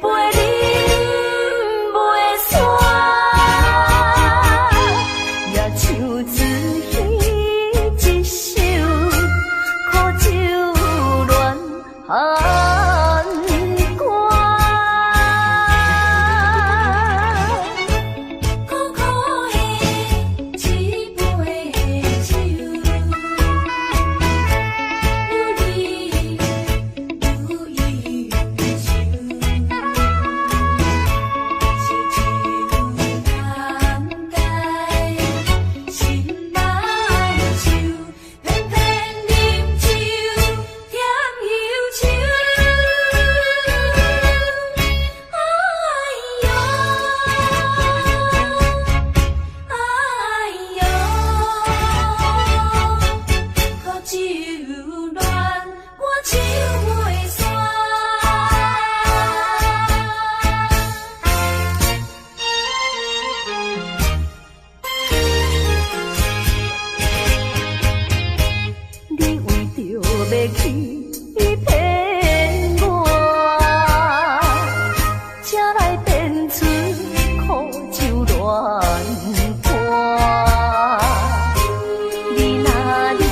杯饮袂煞，也像自戏一首苦酒乱寒歌。苦苦的一杯酒，如意如意酒，是酒难解心爱愁，偏偏饮酒添忧愁。哎呦，哎呦，苦酒乱，我酒袂煞。你为着要去骗我，才来变出苦酒乱歌。你若念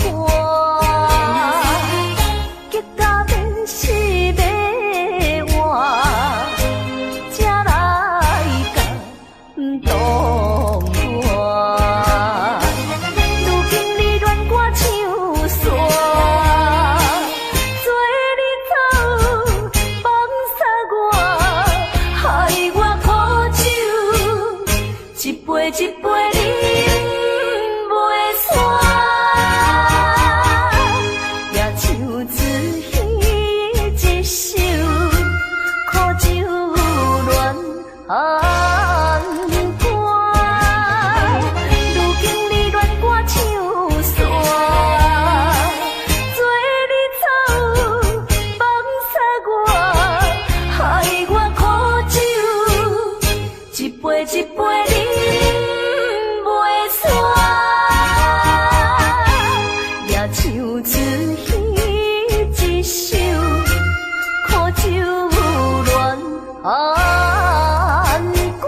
我，结果变是要活，才来甲唔懂我。如今你乱我唱煞，做你走放撒我，害我苦酒一杯一杯饮袂煞，也像自戏一首苦酒乱寒歌。如今你乱我唱煞，做你走放撒我，害我苦酒一杯一杯饮袂煞，也像自戏一首苦酒乱寒歌。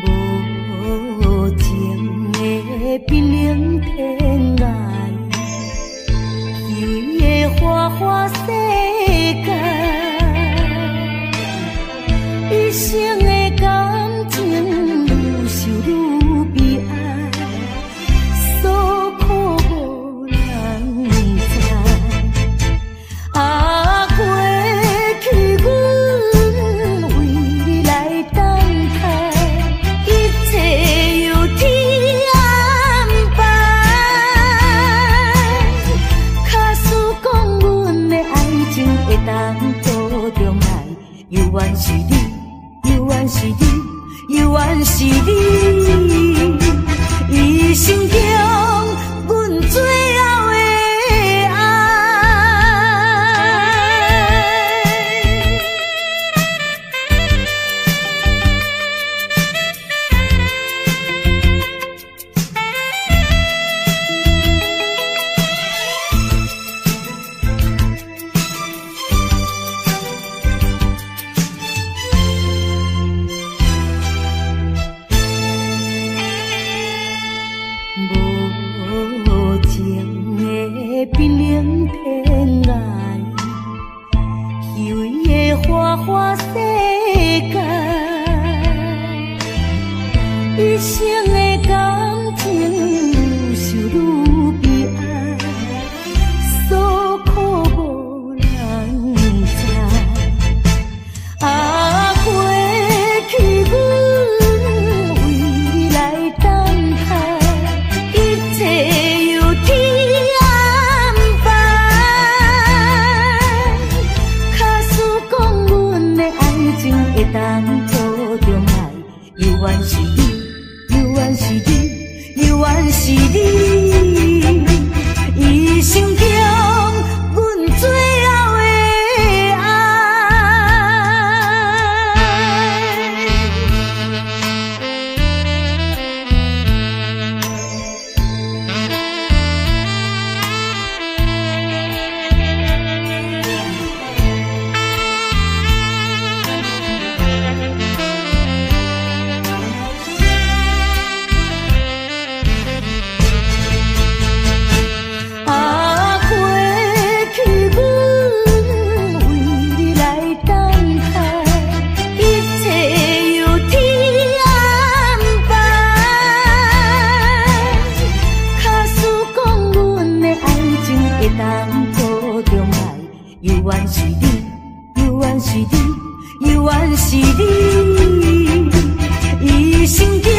无情的冰冷天涯，虚伪的花花世界，一生的感情愈想愈悲哀，所苦无人知。啊，过去阮为你来等待，一切由天安排。假使讲阮的爱情会当保重来，犹原是你，犹原是你，犹原是你，一生中阮最后的爱。无情的冰冷天涯，虚伪的花花世界，一生的感情愈想愈悲哀，所苦无人知。会当作着爱，犹原是你，犹原是你，犹原是你，一生中阮最后的爱。当作着爱，犹原是你，犹原是你，犹原是你，一生中。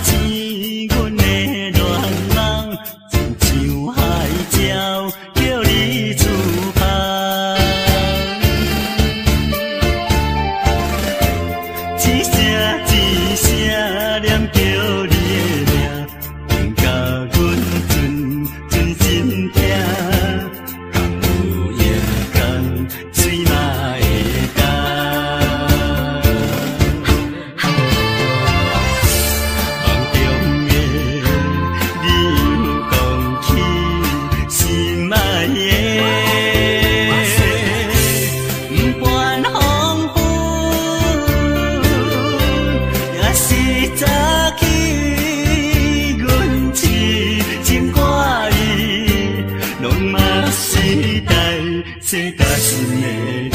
醒阮的恋人，亲像海鸟叫你出航。一声一声念叫你的名，令甲阮阵心痛。敢有夜空水嘛会干？梦中的你有讲起心爱的，不管风雨，也是早起，阮痴情挂意，拢嘛是代世大心的你。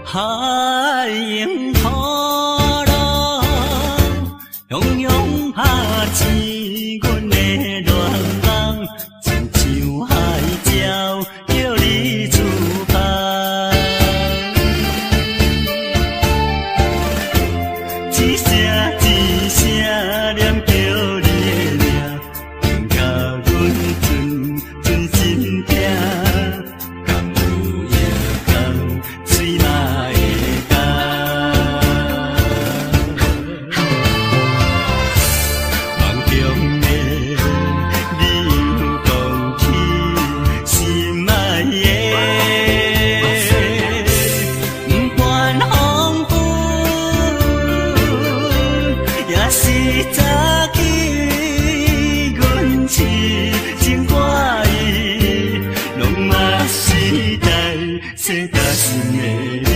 海迎波浪，汹涌拍醒阮的恋人，亲像海鸟叫你出航。一声一声念叫你的名，令甲阮阵心痛。敢有夜空水嘛会干？梦中的你有讲起心爱的，不管风雨，也是早起，阮痴情挂意，拢嘛是代世大心的你。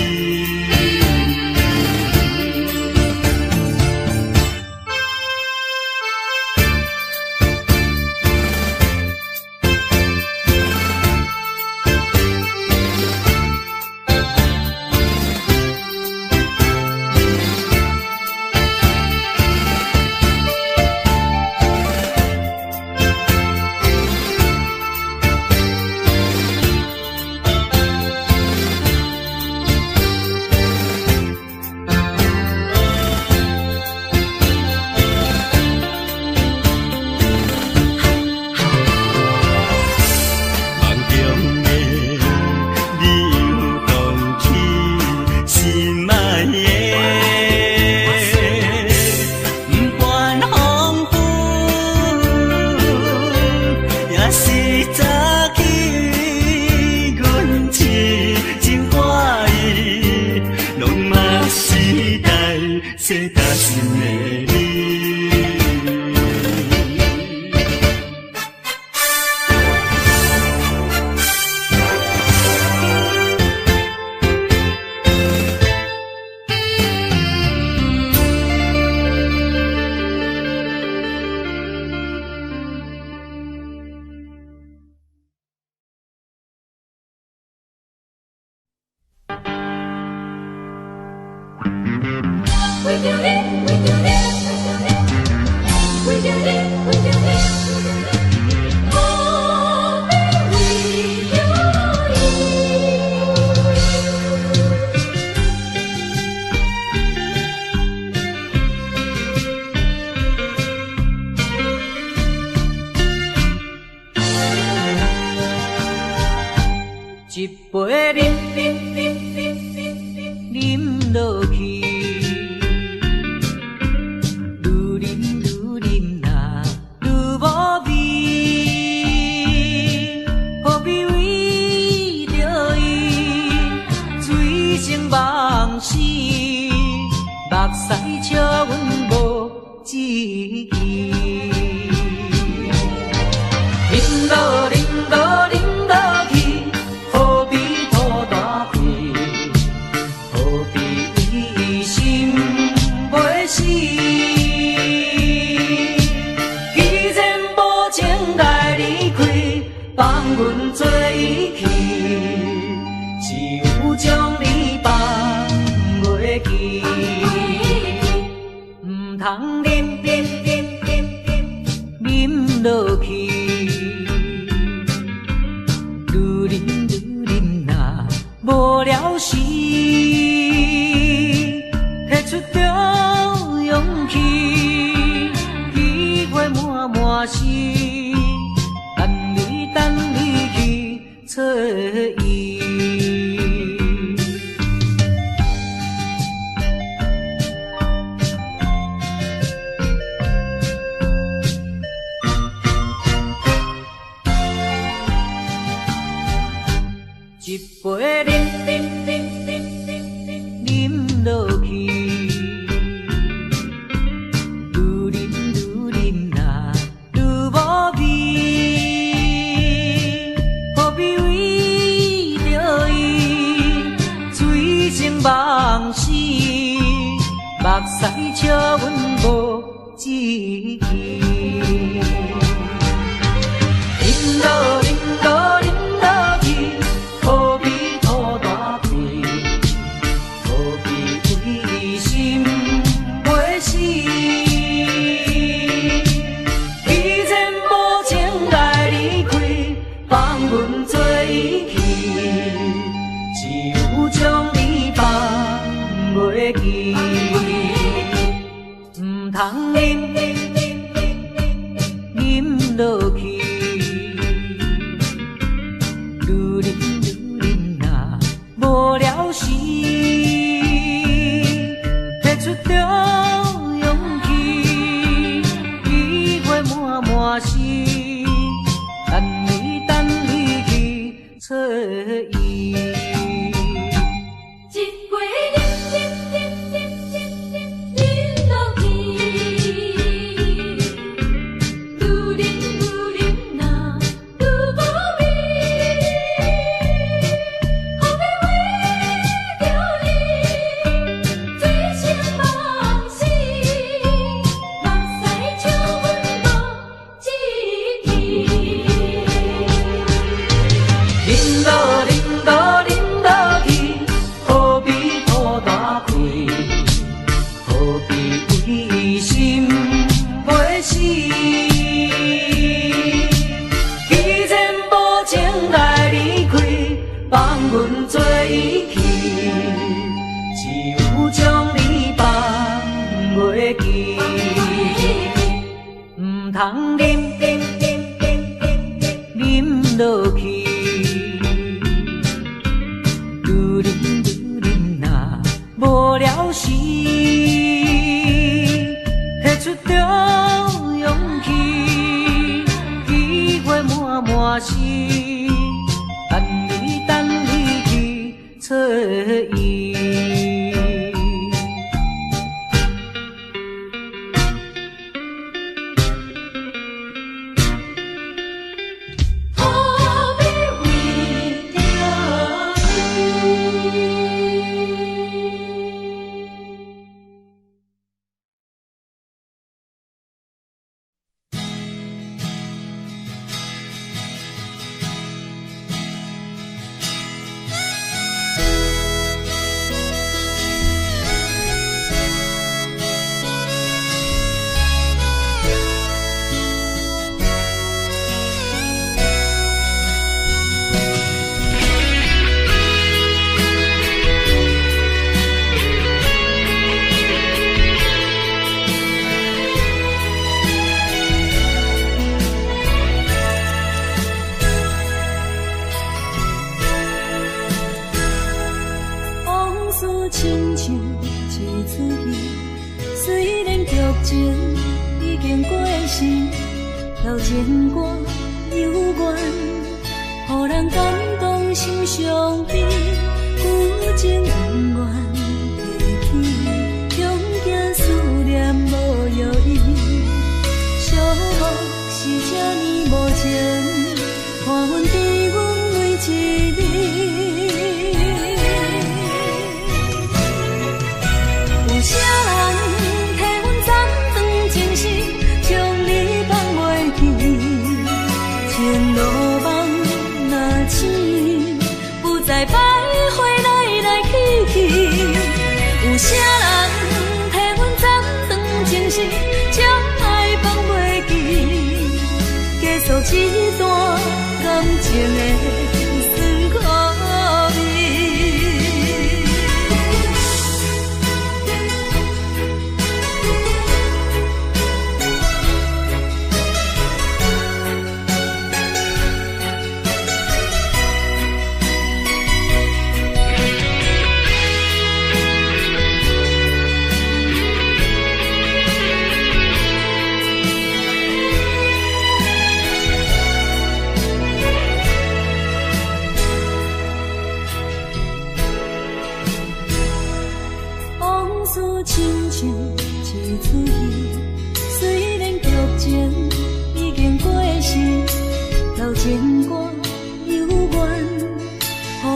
梦中的你有讲起心爱的，不管风雨，也是早起，阮痴情挂意，拢嘛是代世大心的你。一杯饮落去，愈饮呐愈无味，何必为着伊醉生梦死？目屎笑阮无志气，饮落饮落饮落去。何必拖大气？了时，摕出着勇气，机会满满是，等你去找伊。一杯啉落去，愈啉呐愈无味，何必为着伊醉生梦死？目屎笑阮无志气，啉落唔通啉落去，愈啉呐无聊时，摕出着勇气，机会满满是，等你去找伊。唔通啉落去，愈啉呐无聊时，摕出着勇气，机会满满是，等你去找伊。亲像一出戏，虽然剧情已经过时，调情歌悠远，予人感动心伤悲，旧情恩怨提起，恐惊思念无药医，寂寞是这呢无情，看阮伫阮为一日。有啥人替阮斩断情丝，将你放袂记？前路梦若醒，不再徘徊来去去。有啥人替阮斩断情丝，将爱放袂记？结束这段感情的酸苦味。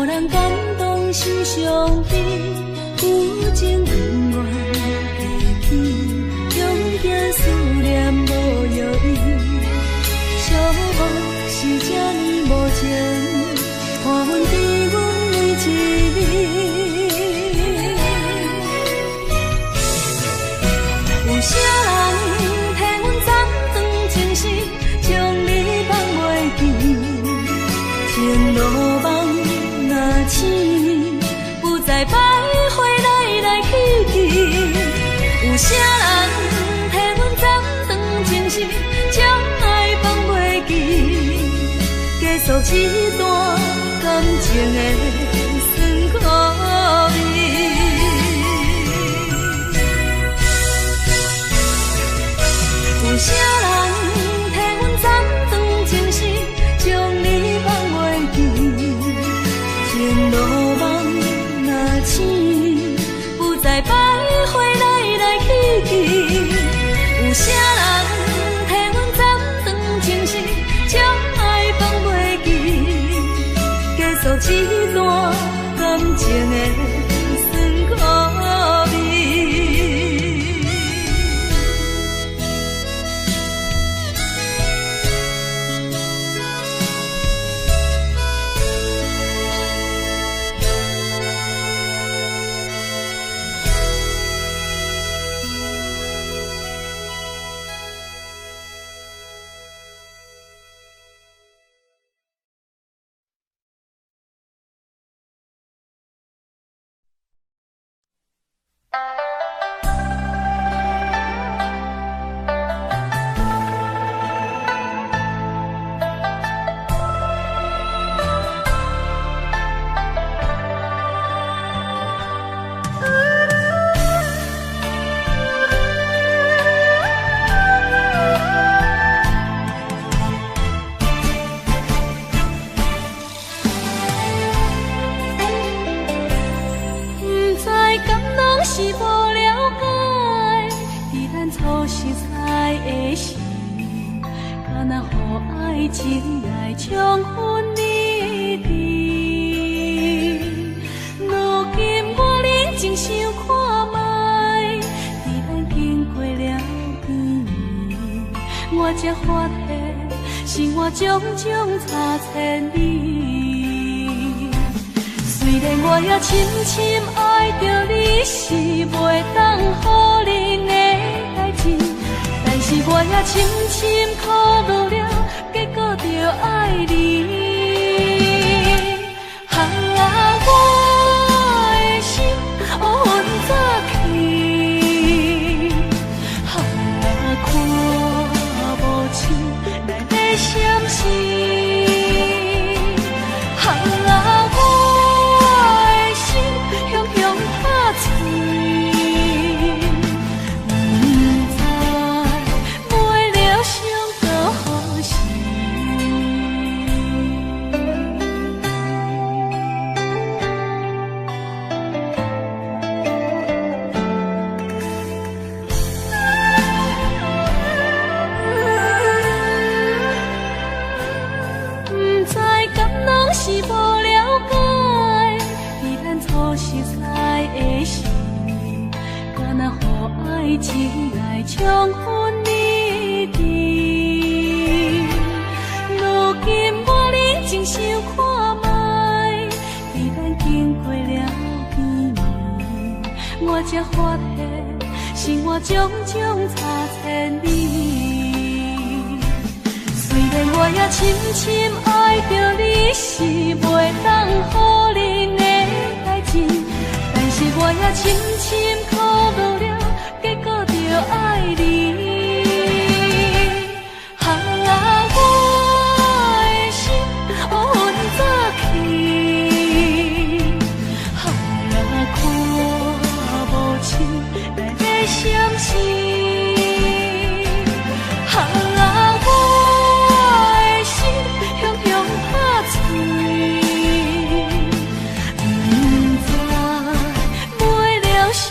予人感动心伤悲，有情永远记起，中间思念无药医，寂寞是这呢无情，看阮伫阮每一日。有啥人替阮斩断情丝，将你放袂记，情路梦若醒，不再徘徊来来去去。有啥人替阮斩断情丝，将爱放袂记，结束这段感情的酸苦味。有啥人替阮斩断情丝，将你放袂记，情路梦若醒，不再徘徊来来去去。有啥人替阮斩断情丝，将爱放袂记，结束这段感情的酸苦味。情来冲昏你的，如今我认真想看卖，伫咱经过了几年，我才发现生活种种差千里。虽然我也深深爱着你，是袂当予恁的代志，但是我也深深苦恼了。结果着爱你，我的心乌云早起，看无清内底闪烁，我的心雄雄打碎，不知买了上倒好时。是无了解，伫咱初识来的时，敢若予爱情来冲昏你的。如今我认真想看卖，伫咱经过了几年，我才发现生活种种差千里。虽然我也深深爱着你，是袂当予恁的代志，但是我也深深苦恼了，结果着爱你。我的心乌云早起，看无清内底闪烁。想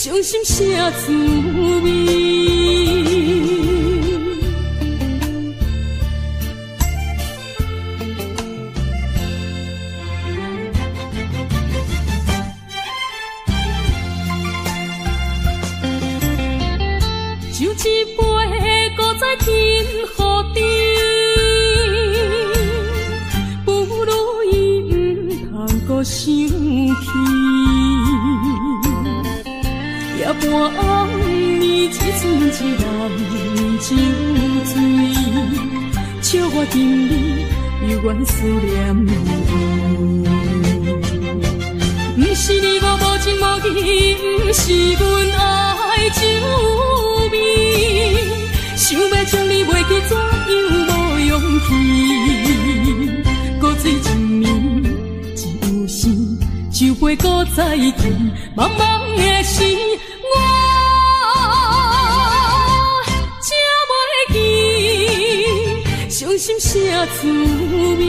伤心啥滋味？袂搁再添予甜，不如伊毋通搁想起。夜半暗暝，一寸一人情醉，笑我今日犹原思念你。不是你我无情无义，不是阮爱酒味，想要将你袂记，怎样无勇气？搁醉一暝，一有心就袂搁再见。茫茫的时，我才袂记伤心啥滋味。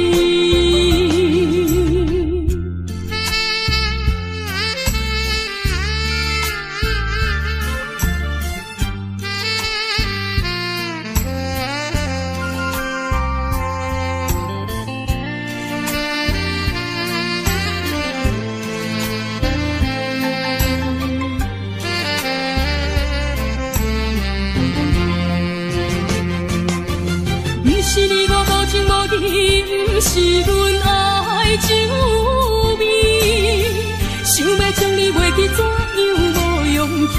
不是阮爱酒味，想要将你袂记，怎样无勇气？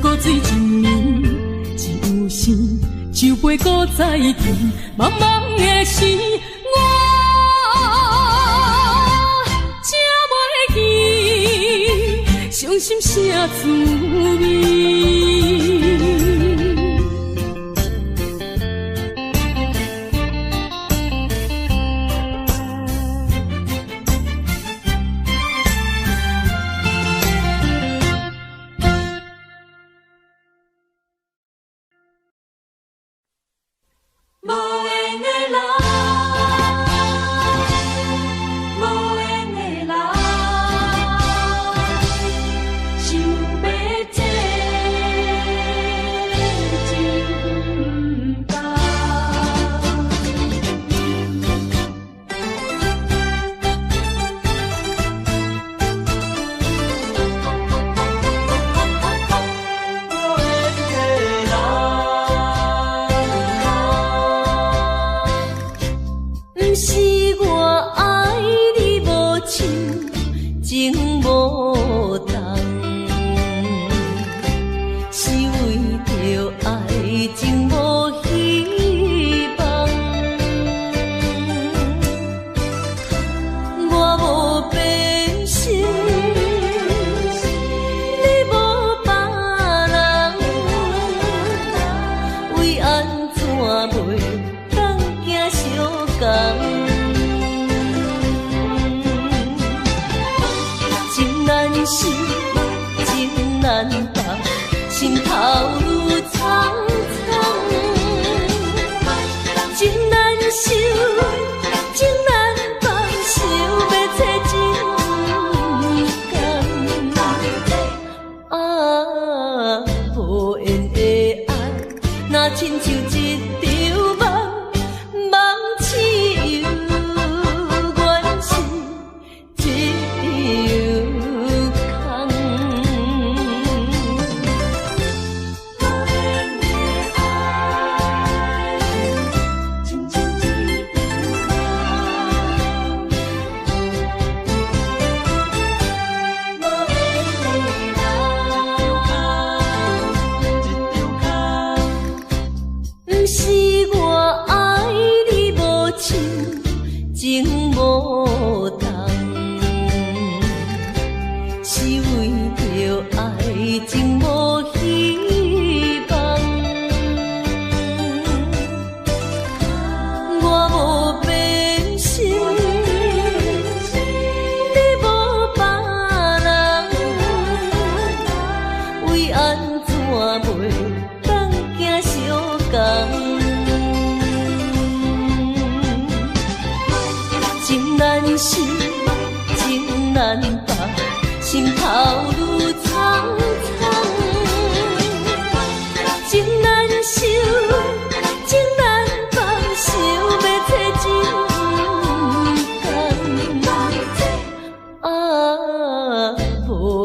搁醉一暝，一有心就袂搁再见。茫茫的时，我才袂记伤心啥滋味。无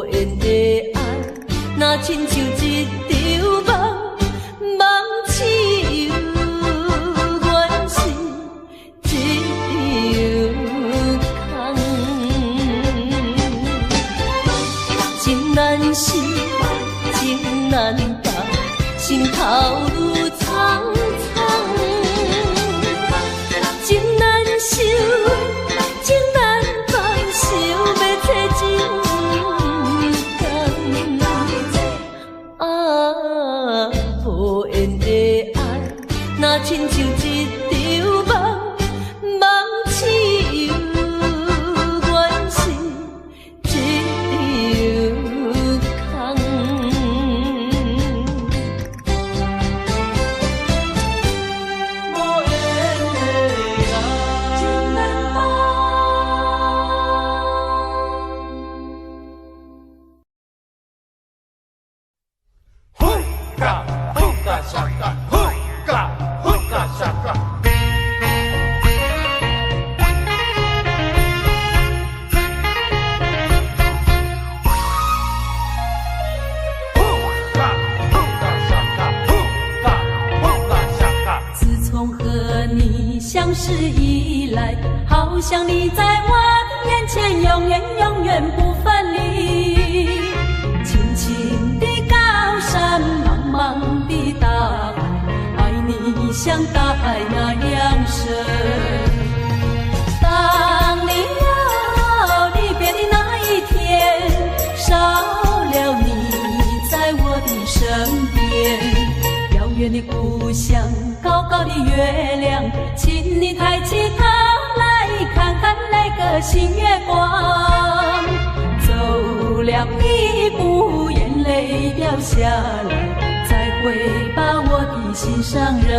缘的爱，若亲像一场梦。心头愈苍苍，情难收，情难放，想要找真感。啊，无缘的爱，若亲像一场梦，梦似有缘是一场空。无缘的爱，情难放。Hookah shaka, hookah shaka. Hookah shaka, hookah shaka. 自从和你相识以来，好像你在我眼前，永远永远不分离。轻轻的高山，茫茫的大海，爱你像大海那样深。当你要离别的那一天，少了你在我的身边，遥远的故乡，高高的月亮，请你抬起头来看看那个新月光。走了一步，眼泪掉下来，再会把我的心上人。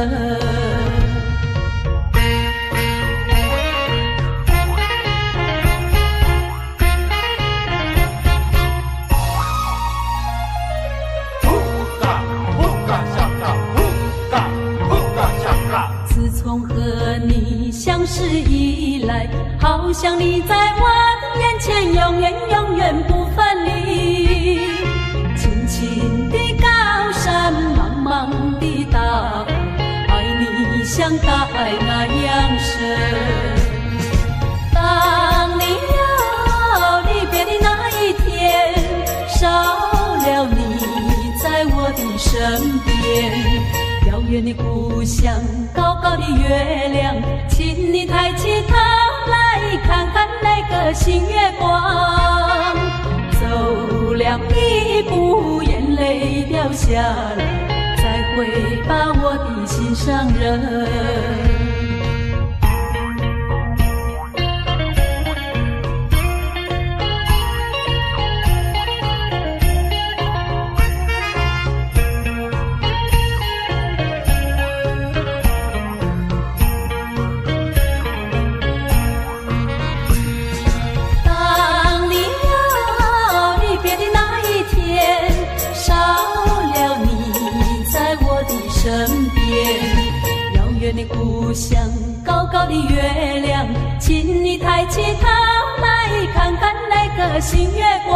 自从和你相识以来，好像你在我眼前，永远永远不分离。轻轻的高山，茫茫的大海，爱你像大海那样深。当你要离别的那一天，少了你在我的身边，遥远的故乡，高高的月亮，请你抬起头来看看那个新月光。走了一步，眼泪掉下来，再会把我的心上人。身边，遥远的故乡，高高的月亮，请你抬起头来看看那个新月光。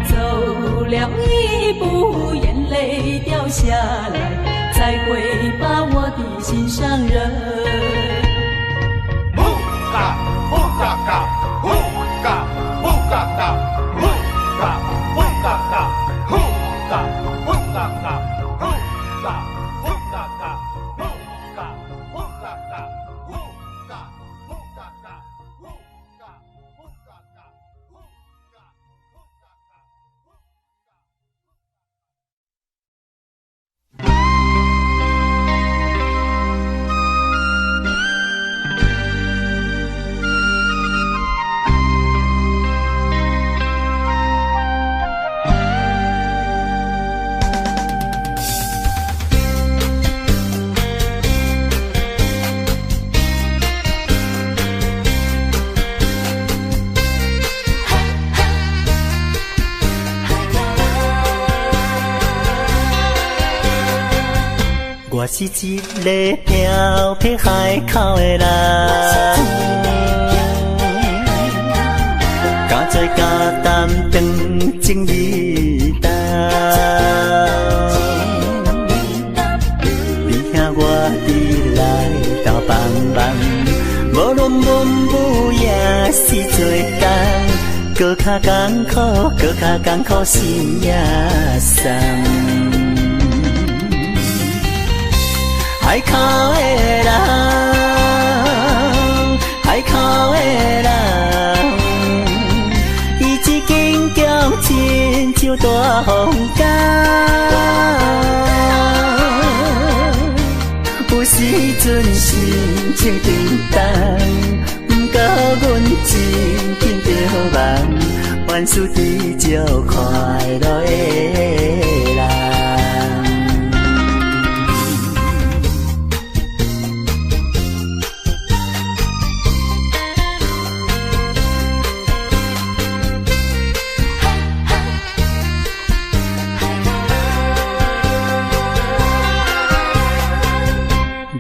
走了一步，眼泪掉下来，再会把我的心上人。我是一个漂泊海口的人，敢做敢担当情义担，你听我伫来到帮忙，无论文武也是做工，搁较艰苦，搁较艰苦心也酸。海口的人，海口的人，伊一见强亲像大风干。有时阵心情沉重，不过阮真紧着梦，愿输地照快乐的人。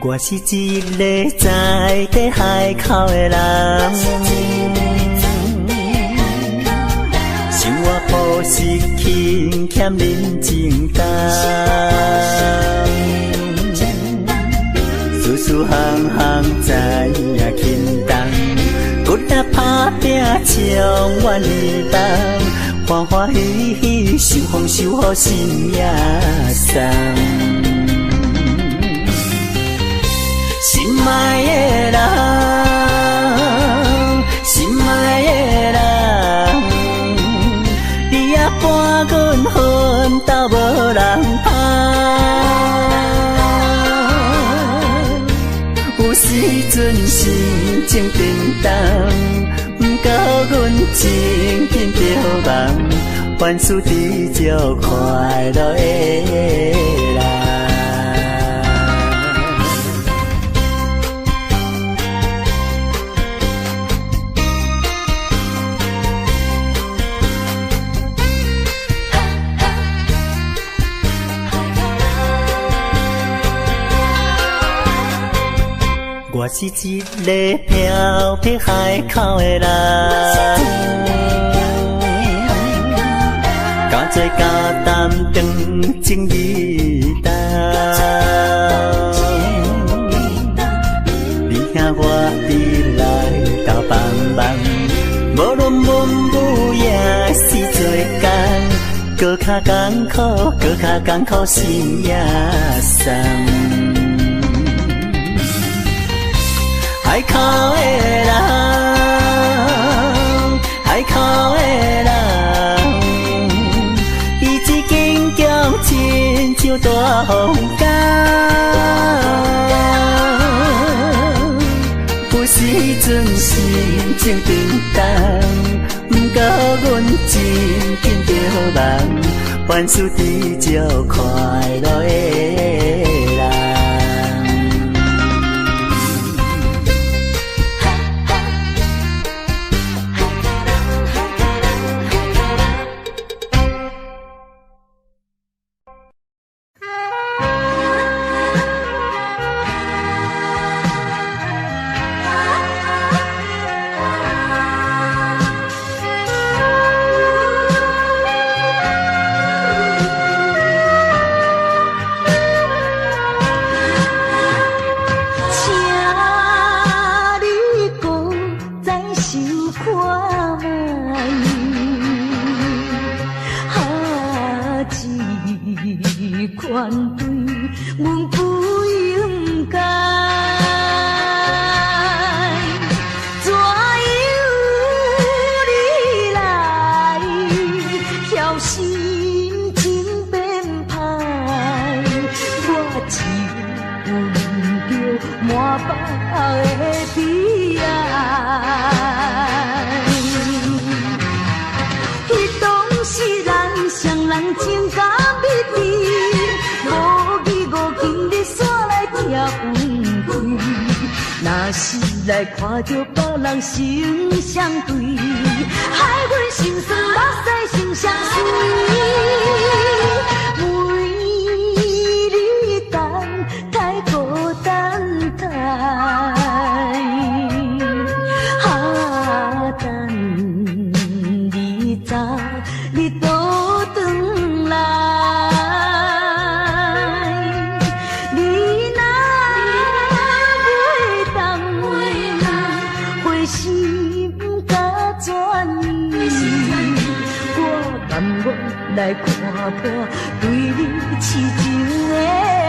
我是一个在地海口的人，生活朴实轻欠人情重，事事行行知影轻重，骨力打拼情愿年冬，欢欢喜喜受风受雨心也松。心爱的人，心爱的人，你也伴阮奋斗无人拍。有时阵心情沉重，不过阮真紧着梦，愿输地照快乐的人。我是一个漂泊海口的人，敢做敢担当情义重，你听我比来到帮忙，无论文武也是做工，搁较艰苦，搁较艰苦心也酸。海口的人，海口的人，伊一见强亲像大风干。有时阵心情沉重，不过阮真紧着梦，愿输地照快乐的人。来看着别人心相对，害阮心酸目屎心相随。为你等太孤单太，等你走，你倒转来。来看破对你痴情的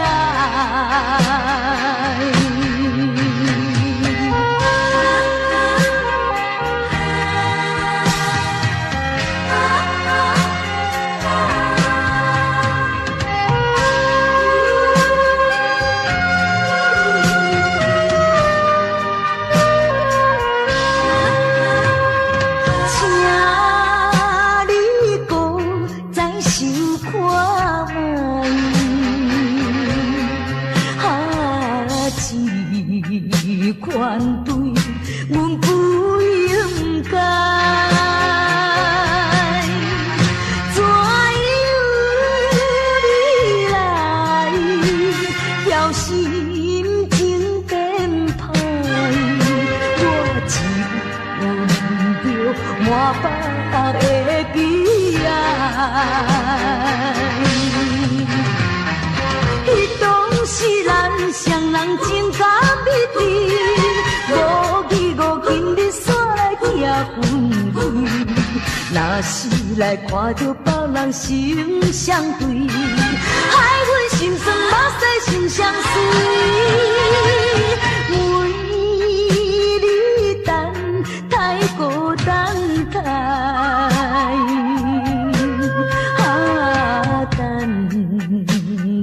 爱。是来看到别人心相对，害阮心酸目屎心相随，为你等太孤单太，等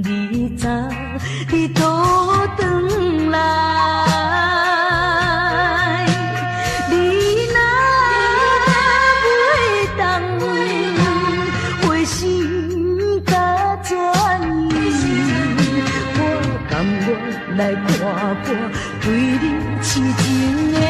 你早你倒转来。来看看对你痴情的爱。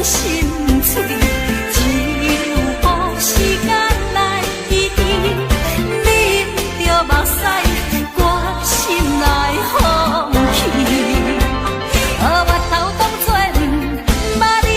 心碎，只有予时间来医治。啉着目屎，我心内空虚。我头当作不捌你。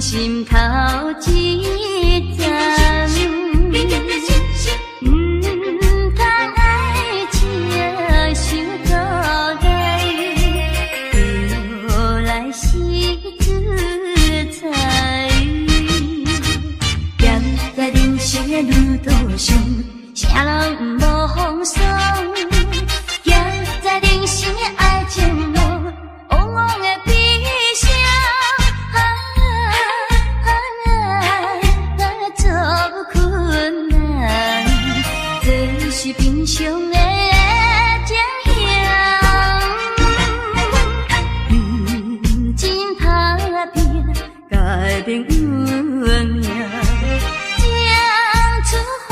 心头一站。通爱情伤倒来，就来是自在。站在人生的路途上，啥人无风霜？行在人生的爱情路，往往会悲伤。做困难，这是平常的情形。真打拼，改变运命。出好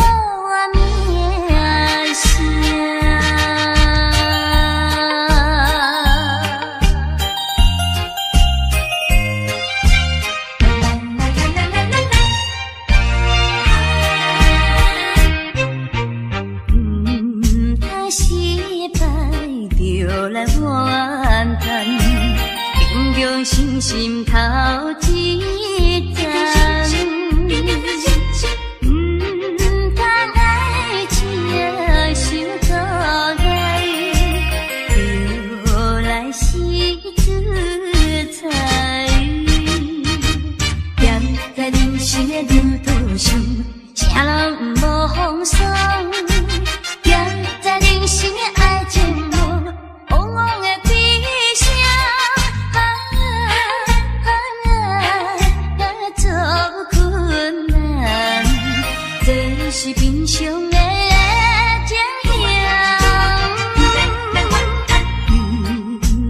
名声。通失败就来怨叹，平常心头一站。人生的路途上，啥人无风霜？行在人生的爱情路，往往会悲伤。做困难，这是平常的情形。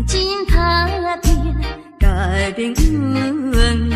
真打拼，改变运命。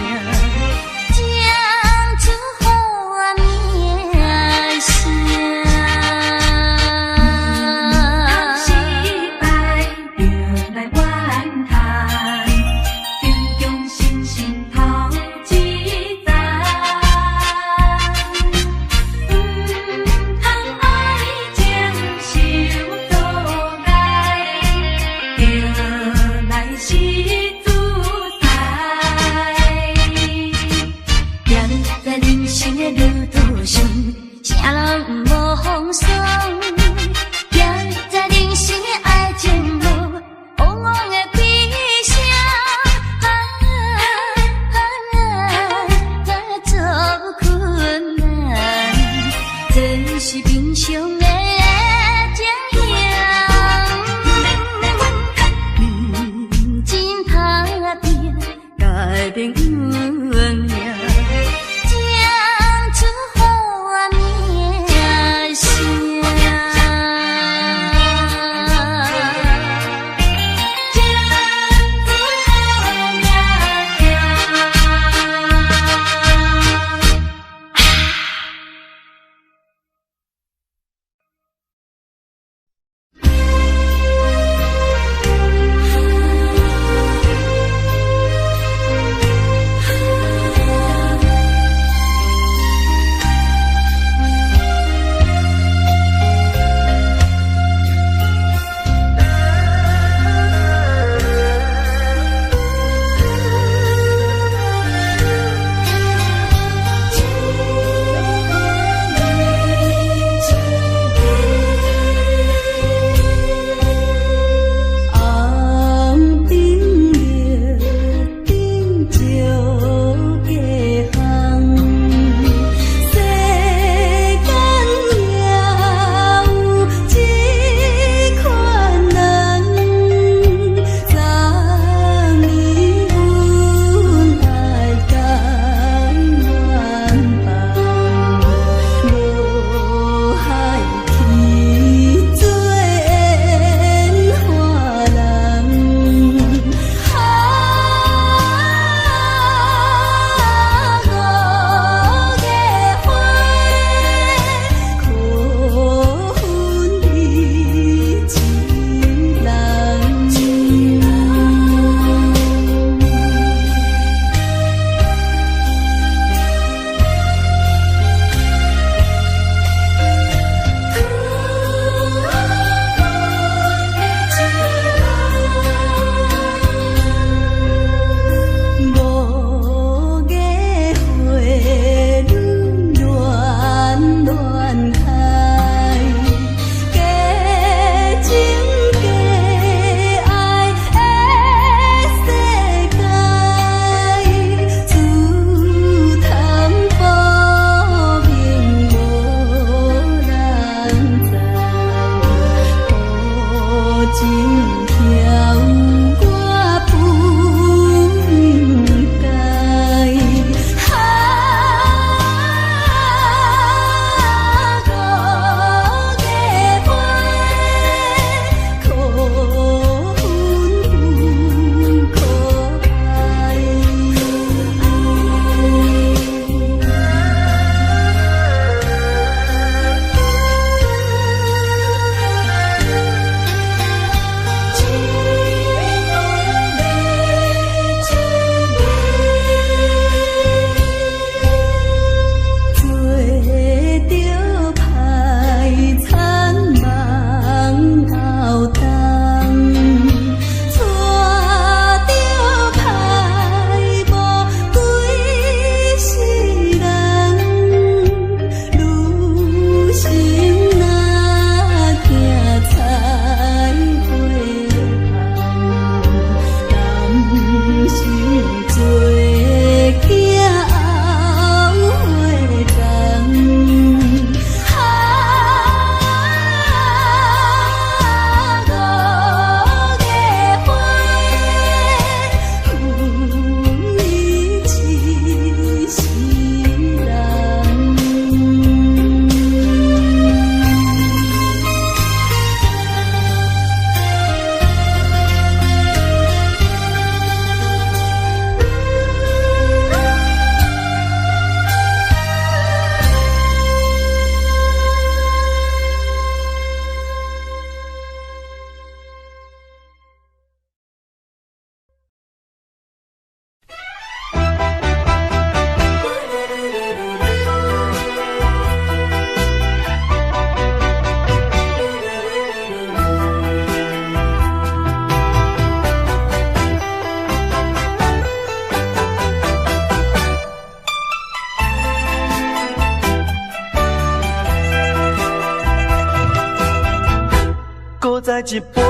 知一杯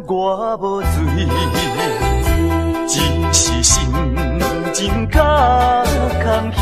我无醉，只是心情较空虚。